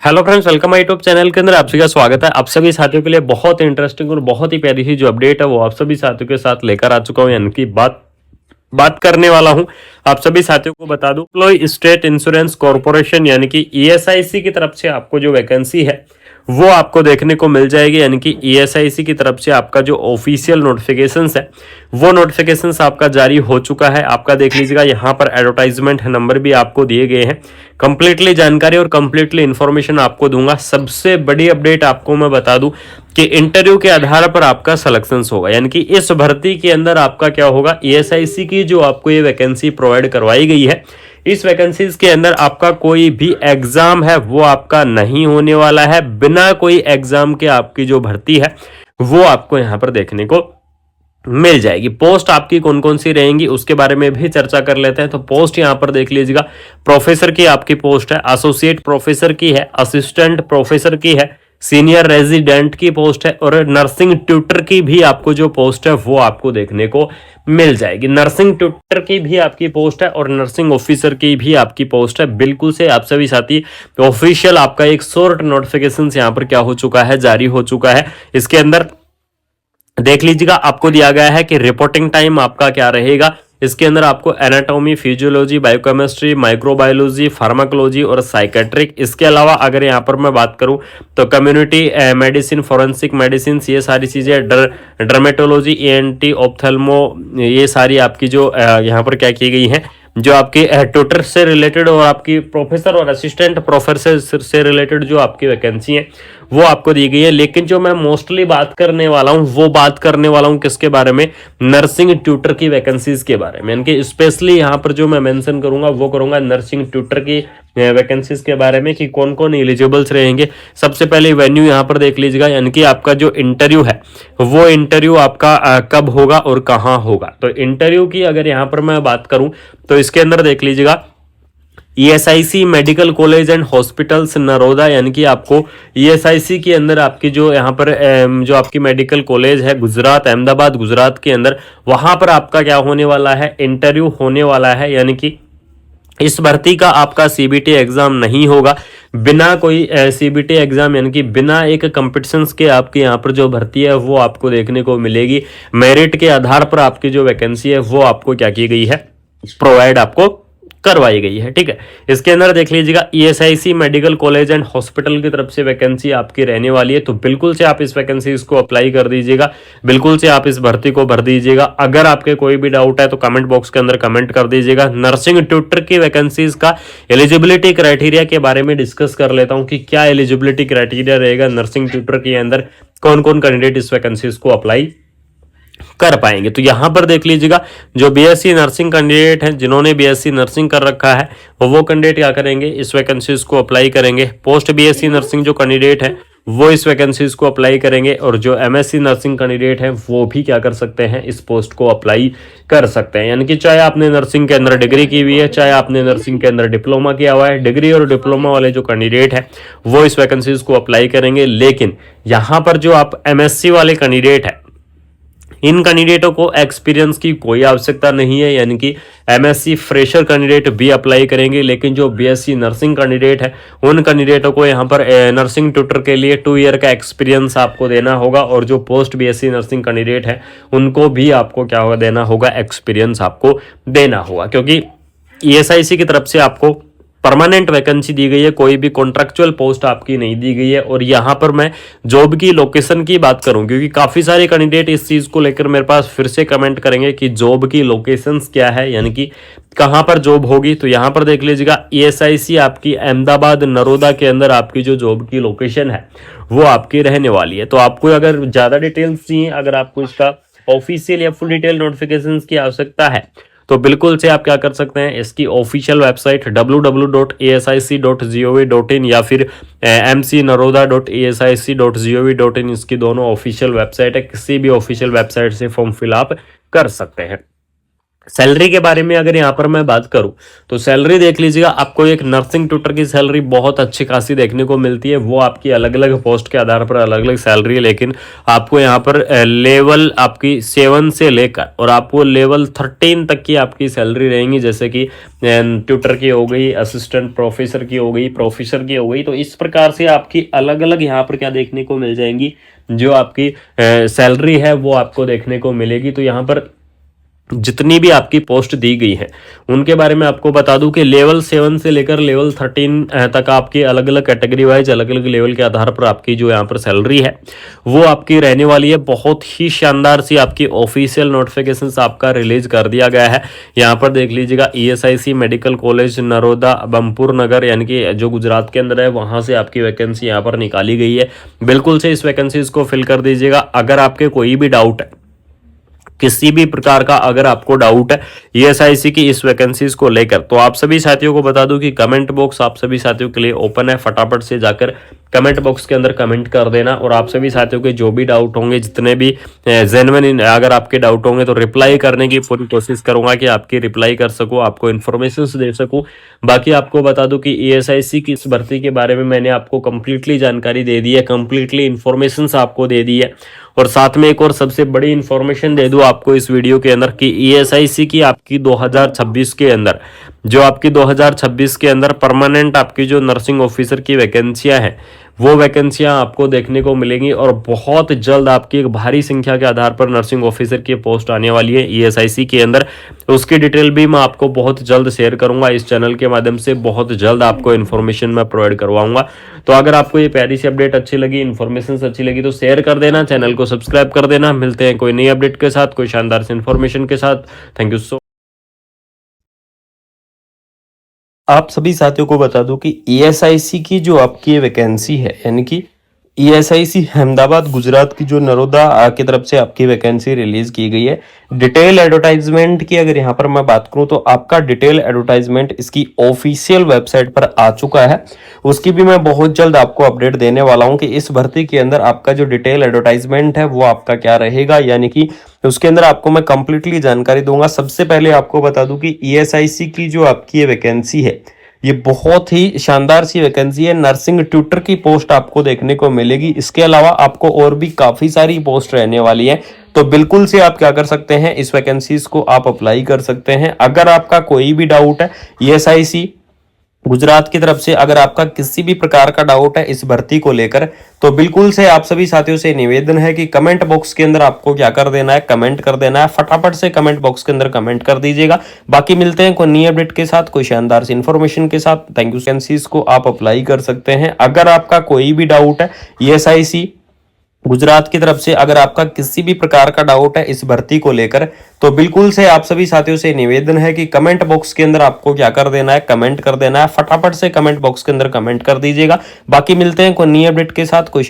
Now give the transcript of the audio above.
Hello friends, welcome my YouTube channel के अंदर आप सभी का स्वागत है। आप सभी साथियों के लिए बहुत ही इंटरेस्टिंग और बहुत ही प्यारी सी जो अपडेट है वो आप सभी साथियों के साथ लेकर आ चुका हूं, यानी कि बात करने वाला हूं। आप सभी साथियों को बता दूं, एम्प्लॉय स्टेट इंश्योरेंस कॉर्पोरेशन यानी कि ईएसआईसी की तरफ से आपको जो वैकेंसी है वो आपको देखने को मिल जाएगी। यानी कि ईएसआईसी की तरफ से आपका जो ऑफिशियल नोटिफिकेशंस है वो नोटिफिकेशंस आपका जारी हो चुका है। आपका देख लीजिएगा, यहाँ पर एडवर्टाइजमेंट नंबर भी आपको दिए गए हैं। कंप्लीटली जानकारी और कंप्लीटली इंफॉर्मेशन आपको दूंगा। सबसे बड़ी अपडेट आपको मैं बता दूं कि इंटरव्यू के आधार पर आपका सिलेक्शन होगा, यानी कि इस भर्ती के अंदर आपका क्या होगा, ईएसआईसी की जो आपको ये वैकेंसी प्रोवाइड करवाई गई है, इस वैकेंसीज के अंदर आपका कोई भी एग्जाम है वो आपका नहीं होने वाला है। बिना कोई एग्जाम के आपकी जो भर्ती है वो आपको यहां पर देखने को मिल जाएगी। पोस्ट आपकी कौन कौन सी रहेंगी उसके बारे में भी चर्चा कर लेते हैं। तो पोस्ट यहां पर देख लीजिएगा, प्रोफेसर की आपकी पोस्ट है, एसोसिएट प्रोफेसर की है, असिस्टेंट प्रोफेसर की है, सीनियर रेजिडेंट की पोस्ट है और नर्सिंग ट्यूटर की भी आपको जो पोस्ट है वो आपको देखने को मिल जाएगी। नर्सिंग ट्यूटर की भी आपकी पोस्ट है और नर्सिंग ऑफिसर की भी आपकी पोस्ट है। बिल्कुल से आप सभी साथी, ऑफिशियल आपका एक शॉर्ट नोटिफिकेशन यहां पर क्या हो चुका है, जारी हो चुका है। इसके अंदर देख लीजिएगा, आपको दिया गया है कि रिपोर्टिंग टाइम आपका क्या रहेगा। इसके अंदर आपको anatomy, physiology, biochemistry, microbiology, pharmacology और साइकेट्रिक, इसके अलावा अगर यहाँ पर मैं बात करूं तो कम्युनिटी मेडिसिन, फोरेंसिक मेडिसिन, ये सारी चीजें, डर्मेटोलॉजी, ईएनटी, ऑप्थेल्मो, ये सारी आपकी जो यहाँ पर क्या की गई है, जो आपके ट्यूटर से रिलेटेड और आपकी प्रोफेसर और असिस्टेंट प्रोफेसर से रिलेटेड जो आपकी वैकेंसी है वो आपको दी गई है। लेकिन जो मैं मोस्टली बात करने वाला हूं वो बात करने वाला हूं किसके बारे में, नर्सिंग ट्यूटर की वैकेंसीज के बारे में। यानी कि स्पेशली यहां पर जो मैं मेंशन करूंगा वो करूंगा नर्सिंग ट्यूटर की वैकेंसीज के बारे में कि कौन कौन एलिजिबल्स रहेंगे। सबसे पहले वेन्यू यहां पर देख लीजिएगा, यानी कि आपका जो इंटरव्यू है वो इंटरव्यू आपका कब होगा और कहां होगा। तो इंटरव्यू की अगर यहां पर मैं बात करूं तो इसके अंदर देख लीजिएगा, ESIC medical college and hospitals Naroda, यानी कि आपको ईएसआईसी के अंदर आपकी जो यहाँ पर जो आपकी मेडिकल कॉलेज है गुजरात, अहमदाबाद गुजरात के अंदर, वहां पर आपका क्या होने वाला है, इंटरव्यू होने वाला है। यानी कि इस भर्ती का आपका सीबीटी एग्जाम नहीं होगा। बिना कोई सीबीटी एग्जाम यानी कि बिना एक कंपटीशंस के आपके यहाँ पर जो भर्ती है वो आपको देखने को मिलेगी। मेरिट के आधार पर आपकी जो वैकेंसी है वो आपको क्या की गई है, प्रोवाइड आपको करवाई गई है। ठीक है, इसके अंदर देख लीजिएगा, ESIC medical college and hospital की तरफ से वैकेंसी आपकी रहने वाली है। तो बिल्कुल से आप इस वैकेंसी को अप्लाई कर दीजिएगा, बिल्कुल से आप इस भर्ती को भर दीजिएगा। अगर आपके कोई भी डाउट है तो कमेंट बॉक्स के अंदर कमेंट कर दीजिएगा। नर्सिंग ट्यूटर की वैकेंसीज का एलिजिबिलिटी क्राइटेरिया के बारे में डिस्कस कर लेता हूं कि क्या एलिजिबिलिटी क्राइटेरिया रहेगा नर्सिंग ट्यूटर के अंदर, कौन कौन कैंडिडेट इस वैकेंसीज को अप्लाई कर पाएंगे। तो यहां पर देख लीजिएगा, जो बीएससी नर्सिंग कैंडिडेट हैं, जिन्होंने बीएससी नर्सिंग कर रखा है वो कैंडिडेट क्या करेंगे, इस वैकेंसीज को अप्लाई करेंगे। पोस्ट बीएससी नर्सिंग जो कैंडिडेट है वो इस वैकेंसीज को अप्लाई करेंगे और जो एमएससी नर्सिंग कैंडिडेट है वो भी क्या कर सकते हैं, इस पोस्ट को अप्लाई कर सकते हैं। यानी कि चाहे आपने नर्सिंग के अंदर डिग्री की हुई है, चाहे आपने नर्सिंग के अंदर डिप्लोमा किया हुआ है, डिग्री और डिप्लोमा वाले जो कैंडिडेट है वो इस वैकेंसीज को अप्लाई करेंगे। लेकिन यहां पर जो आप एमएससी वाले कैंडिडेट है, इन कैंडिडेटों को एक्सपीरियंस की कोई आवश्यकता नहीं है, यानी कि एमएससी फ्रेशर कैंडिडेट भी अप्लाई करेंगे। लेकिन जो बीएससी नर्सिंग कैंडिडेट है उन कैंडिडेटों को यहाँ पर नर्सिंग ट्यूटर के लिए 2 ईयर का एक्सपीरियंस आपको देना होगा और जो पोस्ट बीएससी नर्सिंग कैंडिडेट है उनको भी आपको क्या होगा, देना होगा, एक्सपीरियंस आपको देना होगा। क्योंकि ईएसआईसी की तरफ से आपको परमानेंट वैकेंसी दी गई है, कोई भी कॉन्ट्रेक्चुअल पोस्ट आपकी नहीं दी गई है। और यहां पर मैं जॉब की लोकेशन की बात करूं, क्योंकि काफी सारे कैंडिडेट इस चीज को लेकर मेरे पास फिर से कमेंट करेंगे कि जॉब की लोकेशंस क्या है, यानी कि कहां पर जॉब होगी। तो यहां पर देख लीजिएगा, ईएसआईसी आपकी अहमदाबाद नरोदा के अंदर आपकी जो जॉब की लोकेशन है वो आपकी रहने वाली है। तो आपको अगर ज्यादा डिटेल्स चाहिए, अगर आपको इसका ऑफिशियल या फुल डिटेल नोटिफिकेशन की आवश्यकता है तो बिल्कुल से आप क्या कर सकते हैं, इसकी ऑफिशियल वेबसाइट www.asic.gov.in या फिर mcnaroda.asic.gov.in, इसकी दोनों ऑफिशियल वेबसाइट है। किसी भी ऑफिशियल वेबसाइट से फॉर्म फिल आप कर सकते हैं। सैलरी के बारे में अगर यहाँ पर मैं बात करूं तो सैलरी देख लीजिएगा, आपको एक नर्सिंग ट्यूटर की सैलरी बहुत अच्छी खासी देखने को मिलती है। वो आपकी अलग अलग पोस्ट के आधार पर अलग अलग सैलरी है, लेकिन आपको यहाँ पर लेवल आपकी 7 से लेकर और आपको लेवल 13 तक की आपकी सैलरी रहेंगी, जैसे कि ट्यूटर की हो गई, असिस्टेंट प्रोफेसर की हो गई, प्रोफेसर की हो गई। तो इस प्रकार से आपकी अलग अलग यहाँ पर क्या देखने को मिल जाएंगी, जो आपकी सैलरी है वो आपको देखने को मिलेगी। तो यहाँ पर जितनी भी आपकी पोस्ट दी गई है उनके बारे में आपको बता दूं कि लेवल 7 से लेकर लेवल 13 तक आपकी अलग अलग कैटेगरी वाइज अलग अलग लेवल के आधार पर आपकी जो यहाँ पर सैलरी है वो आपकी रहने वाली है। बहुत ही शानदार सी आपकी ऑफिशियल नोटिफिकेशन आपका रिलीज कर दिया गया है। यहाँ पर देख लीजिएगा, ESIC मेडिकल कॉलेज नरोदा बमपुर नगर, यानी कि जो गुजरात के अंदर है, वहां से आपकी वैकेंसी यहाँ पर निकाली गई है। बिल्कुल से इस वैकेंसीज को फिल कर दीजिएगा। अगर आपके कोई भी डाउट है, किसी भी प्रकार का अगर आपको डाउट है ESIC की इस वैकेंसीज को लेकर, तो आप सभी साथियों को बता दूं कि कमेंट बॉक्स आप सभी साथियों के लिए ओपन है। फटाफट से जाकर कमेंट बॉक्स के अंदर कमेंट कर देना, और आप सभी साथियों के जो भी डाउट होंगे, जितने भी जेन्युइन अगर आपके डाउट होंगे, तो रिप्लाई करने की पूरी कोशिश करूंगा कि आपकी रिप्लाई कर सकूं, आपको इन्फॉर्मेशन दे सकूं। बाकी आपको बता दूं कि ESIC की इस भर्ती के बारे में मैंने आपको कंप्लीटली जानकारी दे दी है, कंप्लीटली इन्फॉर्मेशन आपको दे दी है। और साथ में एक और सबसे बड़ी इंफॉर्मेशन दे दूं आपको इस वीडियो के अंदर कि ESIC की आपकी 2026 के अंदर, जो आपकी 2026 के अंदर परमानेंट आपकी जो नर्सिंग ऑफिसर की वैकेंसियां हैं, वो वैकेंसियां आपको देखने को मिलेंगी। और बहुत जल्द आपकी एक भारी संख्या के आधार पर नर्सिंग ऑफिसर की पोस्ट आने वाली है ESIC के अंदर। उसकी डिटेल भी मैं आपको बहुत जल्द शेयर करूंगा इस चैनल के माध्यम से, बहुत जल्द आपको इन्फॉर्मेशन मैं प्रोवाइड करवाऊंगा। तो अगर आपको ये प्यारी सी अपडेट अच्छी लगी, इन्फॉर्मेशन अच्छी लगी, तो शेयर कर देना, चैनल को सब्सक्राइब कर देना। मिलते हैं कोई नई अपडेट के साथ, कोई शानदार सी इन्फॉर्मेशन के साथ। Thank you so. आप सभी साथियों को बता दूं कि ESIC की जो आपकी वैकेंसी है, यानी कि ESIC अहमदाबाद गुजरात की जो नरोदा की तरफ से आपकी वैकेंसी रिलीज की गई है। डिटेल एडवर्टाइजमेंट की अगर यहाँ पर मैं बात करूँ तो आपका डिटेल एडवर्टाइजमेंट इसकी ऑफिशियल वेबसाइट पर आ चुका है। उसकी भी मैं बहुत जल्द आपको अपडेट देने वाला हूँ कि इस भर्ती के अंदर आपका जो डिटेल एडवर्टाइजमेंट है वो आपका क्या रहेगा, यानी कि उसके अंदर आपको मैं कंप्लीटली जानकारी दूंगा। सबसे पहले आपको बता दूं कि ESIC की जो आपकी ये वैकेंसी है, ये बहुत ही शानदार सी वैकेंसी है। नर्सिंग ट्यूटर की पोस्ट आपको देखने को मिलेगी। इसके अलावा आपको और भी काफी सारी पोस्ट रहने वाली है। तो बिल्कुल से आप क्या कर सकते हैं, इस वैकेंसीज को आप अप्लाई कर सकते हैं। अगर आपका कोई भी डाउट है ESIC गुजरात की तरफ से, अगर आपका किसी भी प्रकार का डाउट है इस भर्ती को लेकर, तो बिल्कुल से आप सभी साथियों से निवेदन है कि कमेंट बॉक्स के अंदर आपको क्या कर देना है, कमेंट कर देना है। फटाफट से कमेंट बॉक्स के अंदर कमेंट कर दीजिएगा। बाकी मिलते हैं कोई नई अपडेट के साथ, कोई शानदार सी इन्फॉर्मेशन के साथ। Thank you. वैकेंसीज को आप अप्लाई कर सकते हैं। अगर आपका कोई भी डाउट है ESIC गुजरात की तरफ से, अगर आपका किसी भी प्रकार का डाउट है इस भर्ती को लेकर, तो बिल्कुल से आप सभी साथियों से निवेदन है कि कमेंट बॉक्स के अंदर आपको क्या कर देना है, कमेंट कर देना है। फटाफट से कमेंट बॉक्स के अंदर कमेंट कर दीजिएगा। बाकी मिलते हैं कोई नई अपडेट के साथ, कोई